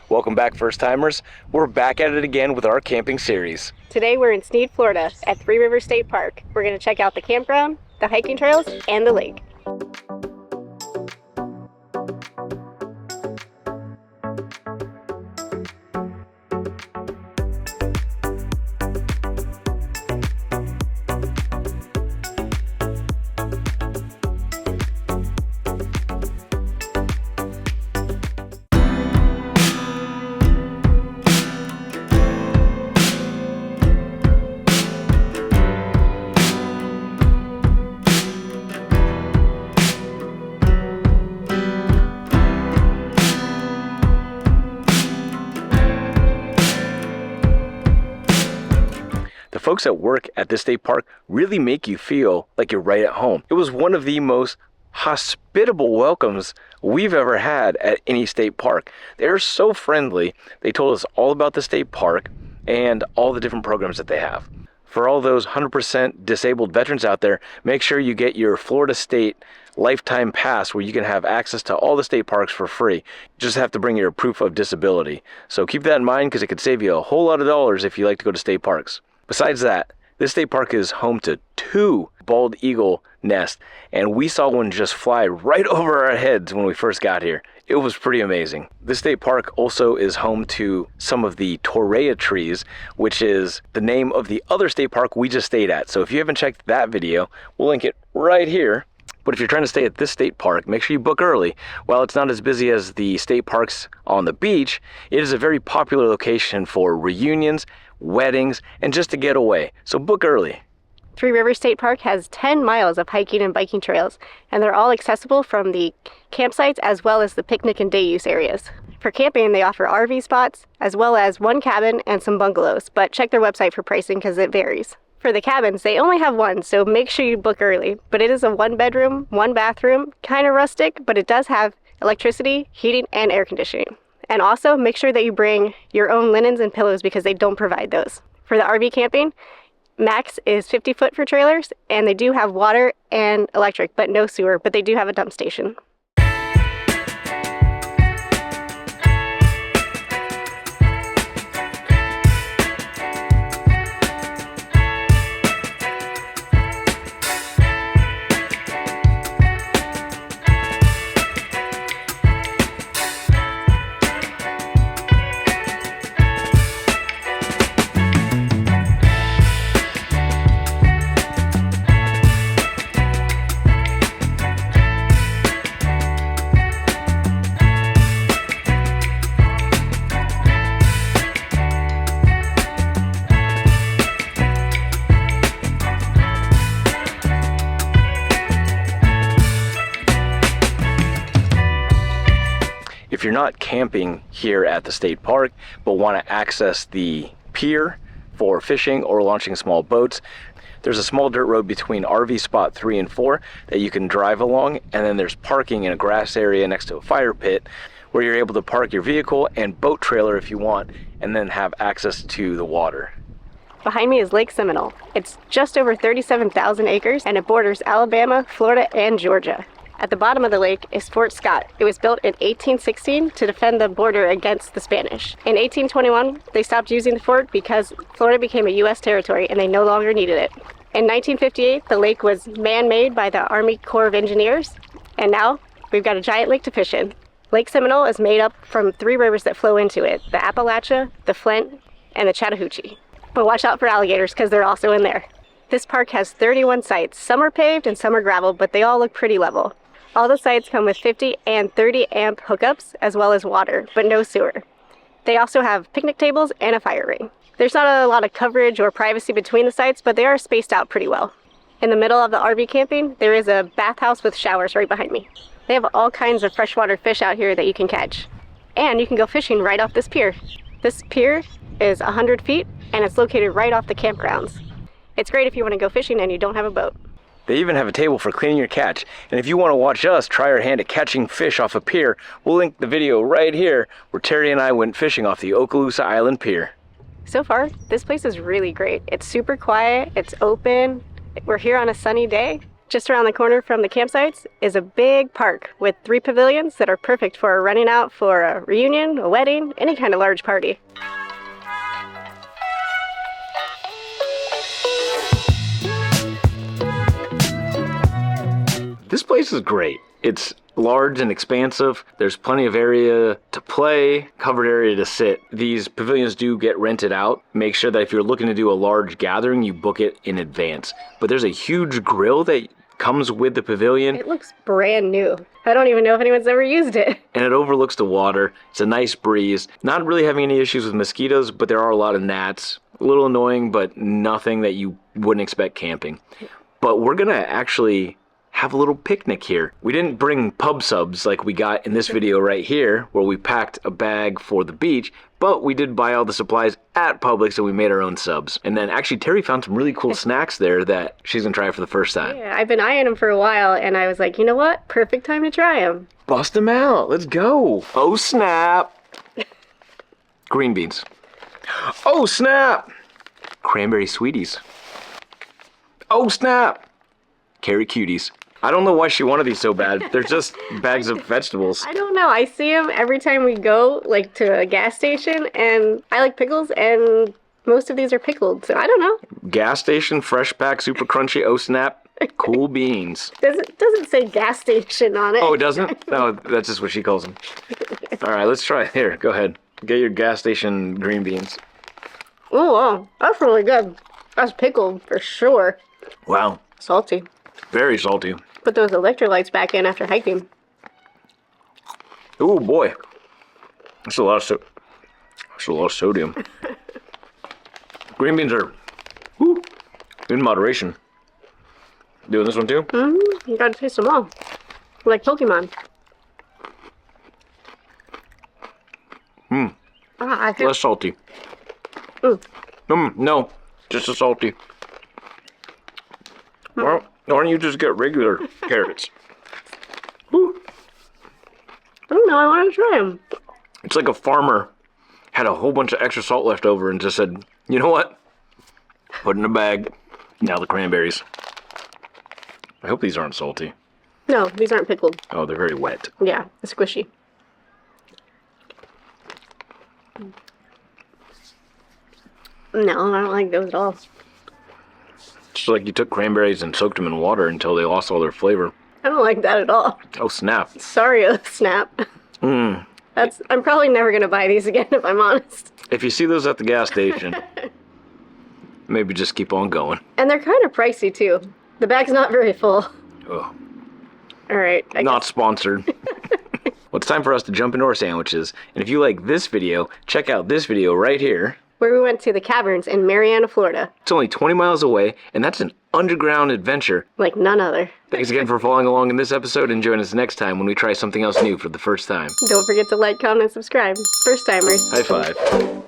Welcome back, first timers. We're back at it again with our camping series. Today we're in Sneed, Florida at Three Rivers State Park. We're going to check out the campground, the hiking trails, and the lake. The folks that work at this state park really make you feel like you're right at home. It was one of the most hospitable welcomes we've ever had at any state park. They're so friendly. They told us all about the state park and all the different programs that they have. For all those 100% disabled veterans out there, make sure you get your Florida State lifetime pass where you can have access to all the state parks for free. You just have to bring your proof of disability. So keep that in mind because it could save you a whole lot of dollars if you like to go to state parks. Besides that, this state park is home to 2 bald eagle nests, and we saw one just fly right over our heads when we first got here. It was pretty amazing. This state park also is home to some of the torreya trees, which is the name of the other state park we just stayed at. So if you haven't checked that video, we'll link it right here. But if you're trying to stay at this state park, make sure you book early. While it's not as busy as the state parks on the beach, it is a very popular location for reunions, weddings, and just to get away. So book early. Three Rivers State Park has 10 miles of hiking and biking trails, and they're all accessible from the campsites as well as the picnic and day use areas. For camping, they offer RV spots, as well as 1 cabin and some bungalows, but check their website for pricing because it varies. For the cabins, they only have 1, so make sure you book early, but it is a 1-bedroom, 1-bathroom, kind of rustic, but it does have electricity, heating, and air conditioning. And also, make sure that you bring your own linens and pillows because they don't provide those. For the RV camping, max is 50 foot for trailers, and they do have water and electric, but no sewer, but they do have a dump station. If you're not camping here at the state park, but want to access the pier for fishing or launching small boats, there's a small dirt road between RV spot 3 and 4 that you can drive along, and then there's parking in a grass area next to a fire pit where you're able to park your vehicle and boat trailer if you want, and then have access to the water. Behind me is Lake Seminole. It's just over 37,000 acres, and it borders Alabama, Florida, and Georgia. At the bottom of the lake is Fort Scott. It was built in 1816 to defend the border against the Spanish. In 1821, they stopped using the fort because Florida became a U.S. territory and they no longer needed it. In 1958, the lake was man-made by the Army Corps of Engineers, and now we've got a giant lake to fish in. Lake Seminole is made up from 3 rivers that flow into it, the Appalachia, the Flint, and the Chattahoochee. But watch out for alligators because they're also in there. This park has 31 sites. Some are paved and some are gravel, but they all look pretty level. All the sites come with 50 and 30 amp hookups as well as water, but no sewer. They also have picnic tables and a fire ring. There's not a lot of coverage or privacy between the sites, but they are spaced out pretty well. In the middle of the RV camping, there is a bathhouse with showers right behind me. They have all kinds of freshwater fish out here that you can catch. And you can go fishing right off this pier. This pier is 100 feet and it's located right off the campgrounds. It's great if you want to go fishing and you don't have a boat. They even have a table for cleaning your catch. And if you want to watch us try our hand at catching fish off a pier, we'll link the video right here where Terry and I went fishing off the Okaloosa Island Pier. So far, this place is really great. It's super quiet, it's open. We're here on a sunny day. Just around the corner from the campsites is a big park with 3 pavilions that are perfect for running out for a reunion, a wedding, any kind of large party. This place is great. It's large and expansive. There's plenty of area to play, covered area to sit. These pavilions do get rented out. Make sure that if you're looking to do a large gathering, you book it in advance. But there's a huge grill that comes with the pavilion. It looks brand new. I don't even know if anyone's ever used it. And it overlooks the water. It's a nice breeze. Not really having any issues with mosquitoes, but there are a lot of gnats. A little annoying, but nothing that you wouldn't expect camping. But we're gonna actually have a little picnic here. We didn't bring pub subs like we got in this video right here, where we packed a bag for the beach, but we did buy all the supplies at Publix and we made our own subs. And then actually Terry found some really cool snacks there that she's gonna try for the first time. Yeah, I've been eyeing them for a while and I was like, you know what? Perfect time to try them. Bust them out, let's go. Oh snap. Green beans. Oh snap. Cranberry sweeties. Oh snap. Carrot cuties. I don't know why she wanted these so bad. They're just bags of vegetables. I don't know. I see them every time we go, like, to a gas station, and I like pickles, and most of these are pickled, so I don't know. Gas station, fresh pack, super crunchy, oh snap, cool beans. Doesn't say gas station on it. Oh, it doesn't? No, that's just what she calls them. All right, let's try it. Here, go ahead. Get your gas station green beans. Oh, wow. That's really good. That's pickled, for sure. Wow. Salty. Very salty. Put those electrolytes back in after hiking. Oh boy, that's a lot of sodium. Green beans are in moderation. Doing this one too? Mm-hmm. You gotta taste them all. Like Pokemon. Less salty. No, just as salty. Well, why don't you just get regular carrots? I don't know, I want to try them. It's like a farmer had a whole bunch of extra salt left over and just said, you know what? Put in a bag. Now the cranberries. I hope these aren't salty. No, these aren't pickled. Oh, they're very wet. Yeah, it's squishy. No, I don't like those at all. Just like you took cranberries and soaked them in water until they lost all their flavor. I don't like that at all. Oh, snap. Sorry, oh snap. I'm probably never going to buy these again, if I'm honest. If you see those at the gas station, maybe just keep on going. And they're kind of pricey, too. The bag's not very full. Oh. All right. Not sponsored. Well, it's time for us to jump into our sandwiches. And if you like this video, check out this video right here. Where we went to the caverns in Marianna, Florida. It's only 20 miles away, and that's an underground adventure. Like none other. Thanks again for following along in this episode, and join us next time when we try something else new for the first time. Don't forget to like, comment, and subscribe. First timers. High five.